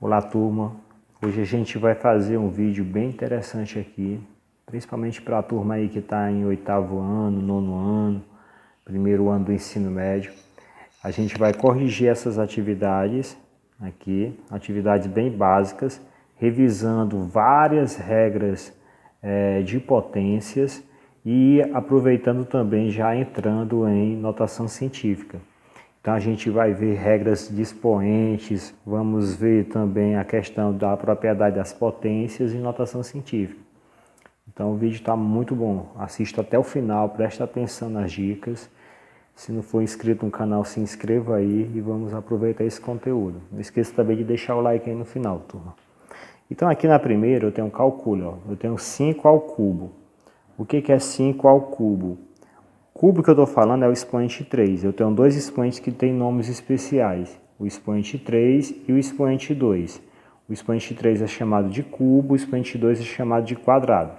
Olá, turma. Hoje a gente vai fazer um vídeo bem interessante aqui, principalmente para a turma aí que está em 8º ano, 9º ano, 1º ano do ensino médio. A gente vai corrigir essas atividades aqui, atividades bem básicas, revisando várias regras de potências e aproveitando também já entrando em notação científica. Então a gente vai ver regras de expoentes, vamos ver também a questão da propriedade das potências e notação científica. Então o vídeo está muito bom, assista até o final, preste atenção nas dicas. Se não for inscrito no canal, se inscreva aí e vamos aproveitar esse conteúdo. Não esqueça também de deixar o like aí no final, turma. Então aqui na primeira eu tenho um cálculo, eu tenho 5 ao cubo. O que é 5 ao cubo? O cubo que eu estou falando é o expoente 3. Eu tenho dois expoentes que têm nomes especiais, o expoente 3 e o expoente 2. O expoente 3 é chamado de cubo, o expoente 2 é chamado de quadrado.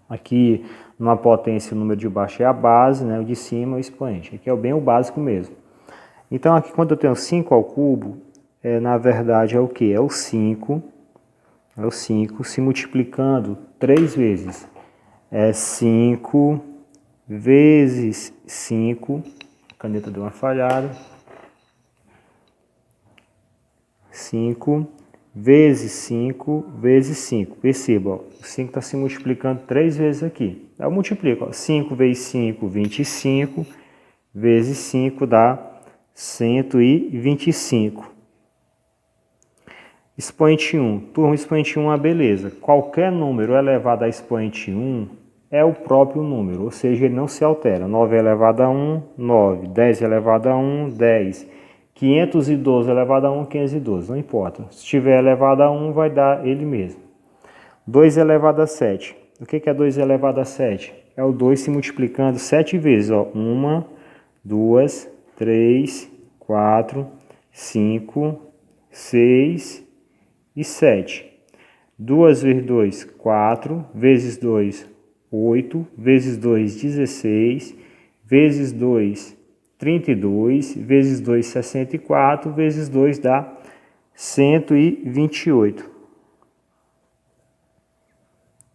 Aqui, numa potência, o número de baixo é a base, né? O de cima é o expoente. Aqui é bem o básico mesmo. Então, aqui quando eu tenho 5 ao cubo, na verdade é o que? É o 5 se multiplicando 3 vezes. É 5 vezes 5, a caneta deu uma falhada, 5 vezes 5 vezes 5, perceba, ó, o 5 está se multiplicando 3 vezes aqui, eu multiplico, ó, 5 vezes 5, 25, vezes 5 dá 125. Expoente 1, turma, expoente 1 é beleza, qualquer número elevado a expoente 1 é o próprio número, ou seja, ele não se altera. 9 elevado a 1, 9. 10 elevado a 1, 10. 512 elevado a 1, 512, não importa. Se estiver elevado a 1, vai dar ele mesmo. 2 elevado a 7. O que é 2 elevado a 7? É o 2 se multiplicando 7 vezes. 1, 2, 3, 4, 5, 6 e 7. 2 vezes 2, 4. Vezes 2, 8, vezes 2, 16, vezes 2, 32, vezes 2, 64, vezes 2 dá 128.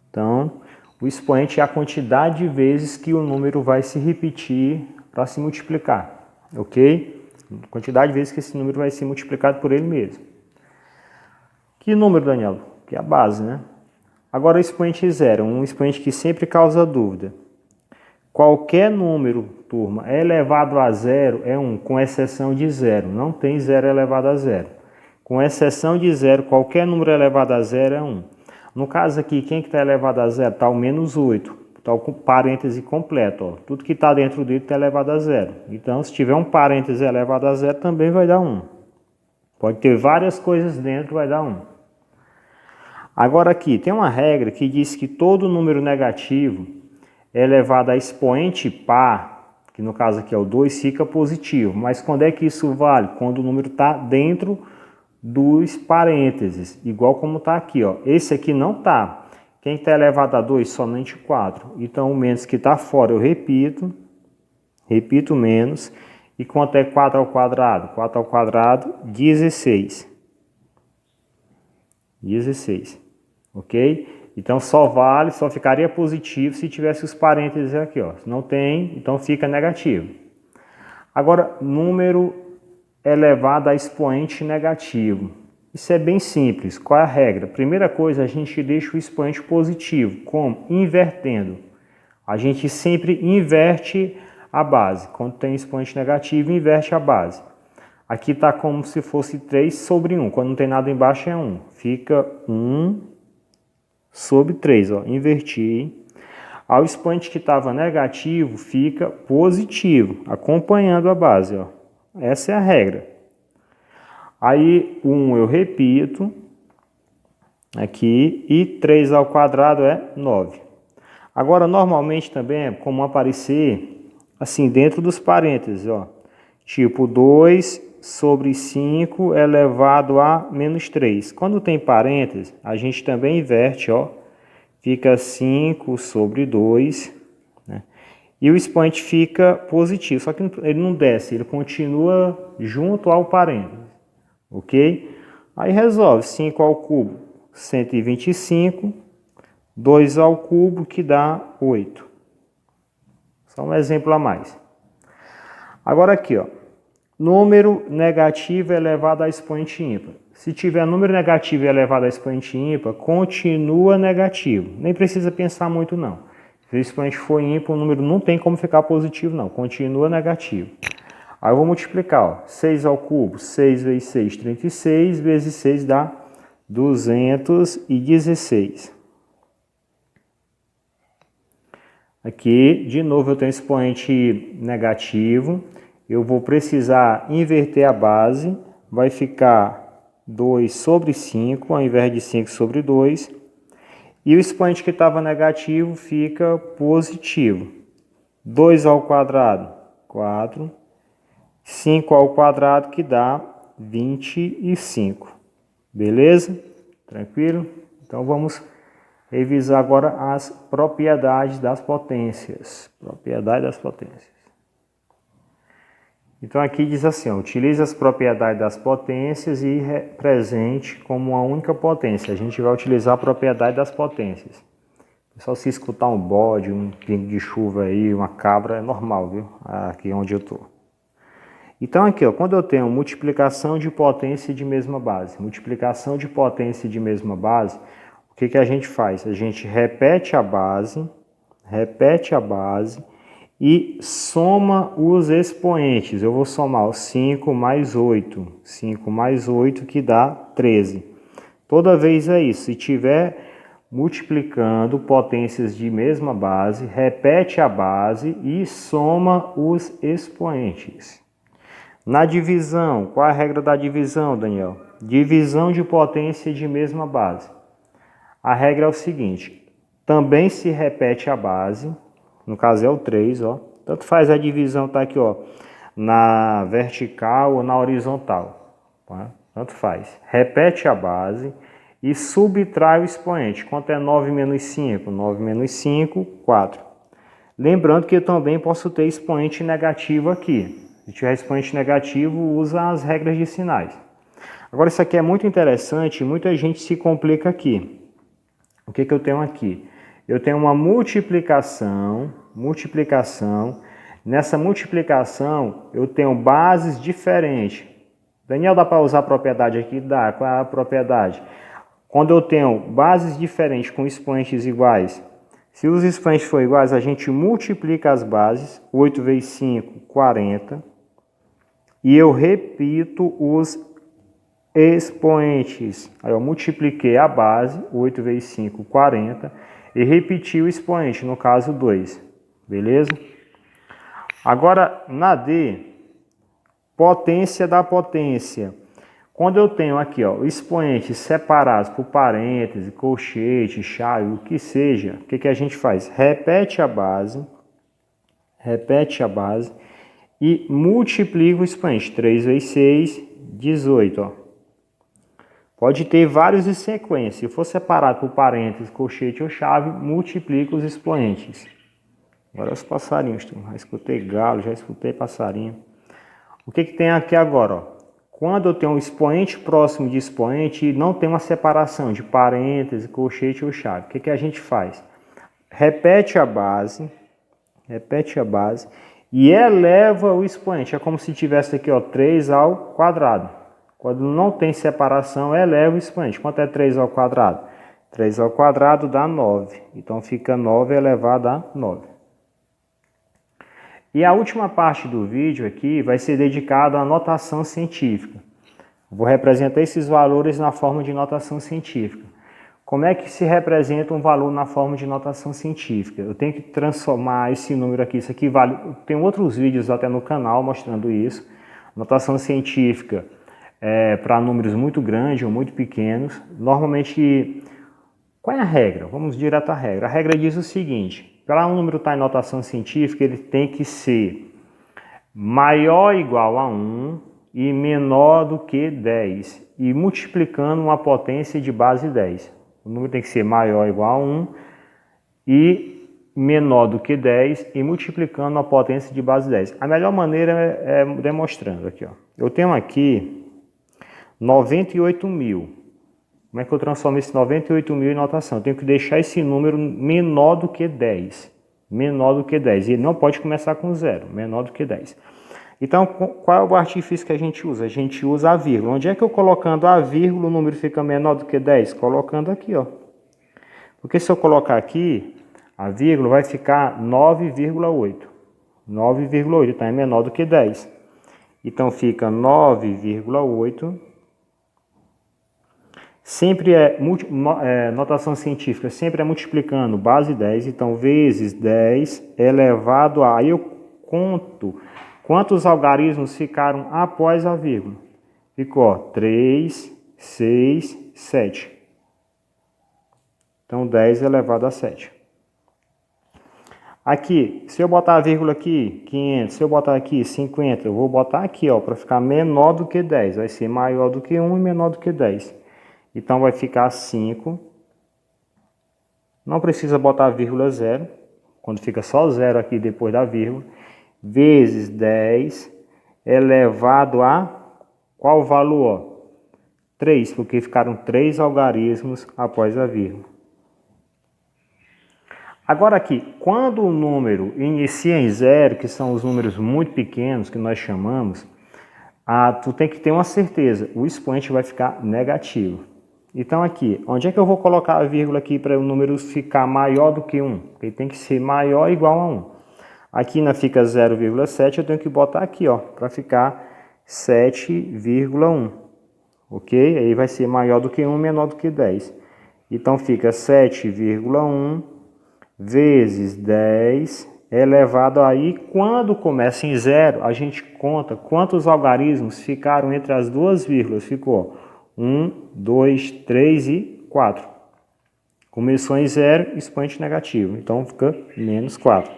Então, o expoente é a quantidade de vezes que o número vai se repetir para se multiplicar, ok? Quantidade de vezes que esse número vai ser multiplicado por ele mesmo. Que número, Daniel? Que é a base, né? Agora o expoente 0, um expoente que sempre causa dúvida. Qualquer número, turma, elevado a 0 é 1, com exceção de 0. Não tem 0 elevado a 0. Com exceção de 0, qualquer número elevado a 0 é 1. No caso aqui, quem que está elevado a 0? Está o menos 8. Está o parêntese completo. Ó. Tudo que está dentro dele está elevado a 0. Então, se tiver um parêntese elevado a 0, também vai dar 1. Pode ter várias coisas dentro, vai dar 1. Agora aqui, tem uma regra que diz que todo número negativo elevado a expoente par, que no caso aqui é o 2, fica positivo. Mas quando é que isso vale? Quando o número está dentro dos parênteses, igual como está aqui. Ó. Esse aqui não está. Quem está elevado a 2? Somente 4. Então o menos que está fora eu repito menos. E quanto é 4 ao quadrado? 4 ao quadrado, 16. 16. Ok? Então só ficaria positivo se tivesse os parênteses aqui, ó. Se não tem, então fica negativo. Agora, número elevado a expoente negativo. Isso é bem simples. Qual é a regra? Primeira coisa, a gente deixa o expoente positivo. Como? Invertendo. A gente sempre inverte a base. Quando tem expoente negativo, inverte a base. Aqui está como se fosse 3 sobre 1. Quando não tem nada embaixo é 1. Fica 1 sobre 3, ó, inverti. Ao expoente que estava negativo, fica positivo, acompanhando a base, ó. Essa é a regra. Aí, 1 eu repito, aqui, e 3 ao quadrado é 9. Agora, normalmente também é comum aparecer, assim, dentro dos parênteses, ó. Tipo, 2 sobre 5 elevado a menos 3. Quando tem parênteses, a gente também inverte, ó. Fica 5 sobre 2, né? E o expoente fica positivo, só que ele não desce, ele continua junto ao parênteses, ok? Aí resolve 5 ao cubo, 125, 2 ao cubo, que dá 8. Só um exemplo a mais. Agora aqui, ó, número negativo elevado a expoente ímpar. Se tiver número negativo elevado a expoente ímpar, continua negativo. Nem precisa pensar muito não. Se o expoente for ímpar, o número não tem como ficar positivo não, continua negativo. Aí eu vou multiplicar, ó, 6 ao cubo, 6 vezes 6, 36, vezes 6 dá 216. Aqui, de novo, eu tenho expoente negativo. Eu vou precisar inverter a base. Vai ficar 2 sobre 5, ao invés de 5 sobre 2. E o expoente que estava negativo fica positivo. 2 ao quadrado, 4. 5 ao quadrado, que dá 25. Beleza? Tranquilo? Então vamos revisar agora as propriedades das potências. Propriedade das potências. Então aqui diz assim, ó, utilize as propriedades das potências e represente como uma única potência. A gente vai utilizar a propriedade das potências. Só se escutar um bode, um pingo de chuva aí, uma cabra, é normal, viu? Aqui onde eu estou. Então aqui, ó, quando eu tenho multiplicação de potência de mesma base, multiplicação de potência de mesma base, o que a gente faz? A gente repete a base e soma os expoentes. Eu vou somar o 5 mais 8, 5 mais 8 que dá 13. Toda vez é isso, se tiver multiplicando potências de mesma base, repete a base e soma os expoentes. Na divisão, qual é a regra da divisão, Daniel? Divisão de potência de mesma base. A regra é o seguinte, também se repete a base, no caso é o 3, ó. Tanto faz a divisão tá aqui, ó, na vertical ou na horizontal, tá? Tanto faz. Repete a base e subtrai o expoente. Quanto é 9 menos 5? 9 menos 5, 4. Lembrando que eu também posso ter expoente negativo aqui. Se tiver expoente negativo, usa as regras de sinais. Agora, isso aqui é muito interessante e muita gente se complica aqui. O que eu tenho aqui? Eu tenho uma multiplicação. Nessa multiplicação, eu tenho bases diferentes. Daniel, dá para usar a propriedade aqui? Dá. Qual é a propriedade? Quando eu tenho bases diferentes com expoentes iguais, se os expoentes forem iguais, a gente multiplica as bases. 8 vezes 5, 40. E eu repito os expoentes. Aí eu multipliquei a base, 8 vezes 5, 40, e repeti o expoente, no caso 2. Beleza? Agora, na D, potência da potência. Quando eu tenho aqui, ó, expoentes separados por parêntese, colchete, chave, o que seja, o que a gente faz? Repete a base e multiplica o expoente. 3 vezes 6, 18, ó. Pode ter vários em sequência. Se for separado por parênteses, colchete ou chave, multiplica os expoentes. Agora os passarinhos. Já escutei galo, já escutei passarinho. O que tem aqui agora, ó? Quando eu tenho um expoente próximo de expoente e não tem uma separação de parênteses, colchete ou chave, o que a gente faz? Repete a base e eleva o expoente. É como se tivesse aqui, ó, 3 ao quadrado. Quando não tem separação, eleva o expoente. Quanto é 3 ao quadrado? 3 ao quadrado dá 9. Então fica 9 elevado a 9. E a última parte do vídeo aqui vai ser dedicada à notação científica. Vou representar esses valores na forma de notação científica. Como é que se representa um valor na forma de notação científica? Eu tenho que transformar esse número aqui. Isso aqui vale... Tem outros vídeos até no canal mostrando isso. Notação científica para números muito grandes ou muito pequenos. Normalmente, qual é a regra? Vamos direto à regra. A regra diz o seguinte: para um número estar em notação científica, ele tem que ser maior ou igual a 1 e menor do que 10. E multiplicando uma potência de base 10. O número tem que ser maior ou igual a 1 e menor do que 10 e multiplicando uma potência de base 10. A melhor maneira é demonstrando aqui, ó. Eu tenho aqui 98.000. Como é que eu transformo esse 98.000 em notação? Eu tenho que deixar esse número menor do que 10. Menor do que 10. E ele não pode começar com 0. Menor do que 10. Então, qual é o artifício que a gente usa? A gente usa a vírgula. Onde é que eu colocando a vírgula o número fica menor do que 10? Colocando aqui, ó. Porque se eu colocar aqui, a vírgula vai ficar 9,8. 9,8, então é menor do que 10. Então fica 9,8. Sempre notação científica, sempre é multiplicando base 10, então vezes 10 elevado a... Aí eu conto quantos algarismos ficaram após a vírgula. Ficou, ó, 3, 6, 7. Então 10 elevado a 7. Aqui, se eu botar a vírgula aqui, 500, se eu botar aqui 50, eu vou botar aqui, ó, para ficar menor do que 10. Vai ser maior do que 1 e menor do que 10. Então vai ficar 5. Não precisa botar a vírgula 0, quando fica só 0 aqui depois da vírgula, vezes 10 elevado a qual valor? Ó? 3, porque ficaram 3 algarismos após a vírgula. Agora aqui, quando o número inicia em 0, que são os números muito pequenos que nós chamamos, tu tem que ter uma certeza, o expoente vai ficar negativo. Então aqui, onde é que eu vou colocar a vírgula aqui para o número ficar maior do que 1? Ele tem que ser maior ou igual a 1. Aqui na fica 0,7, eu tenho que botar aqui, ó, para ficar 7,1. Ok? Aí vai ser maior do que 1, menor do que 10. Então fica 7,1 vezes 10 elevado aí, quando começa em 0, a gente conta quantos algarismos ficaram entre as duas vírgulas. Ficou 1, 2, 3 e 4. Começou em 0, expoente negativo. Então fica menos 4.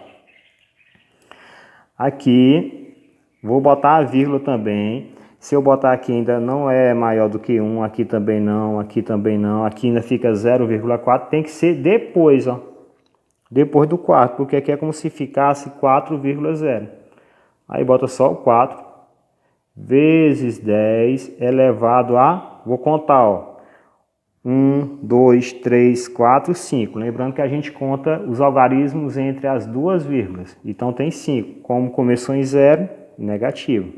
Aqui, vou botar a vírgula também. Se eu botar aqui ainda não é maior do que 1, aqui também não, aqui também não. Aqui ainda fica 0,4. Tem que ser depois, ó. Depois do 4, porque aqui é como se ficasse 4,0. Aí bota só o 4 vezes 10 elevado a... Vou contar, ó. 1, 2, 3, 4, 5. Lembrando que a gente conta os algarismos entre as duas vírgulas. Então tem 5. Como começou em 0, negativo.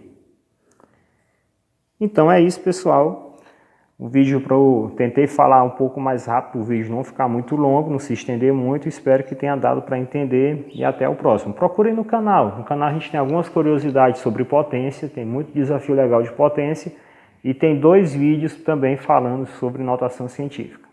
Então é isso, pessoal. O vídeo tentei falar um pouco mais rápido, o vídeo não ficar muito longo, não se estender muito. Espero que tenha dado para entender e até o próximo. Procurem no canal. No canal a gente tem algumas curiosidades sobre potência, tem muito desafio legal de potência. E tem 2 vídeos também falando sobre notação científica.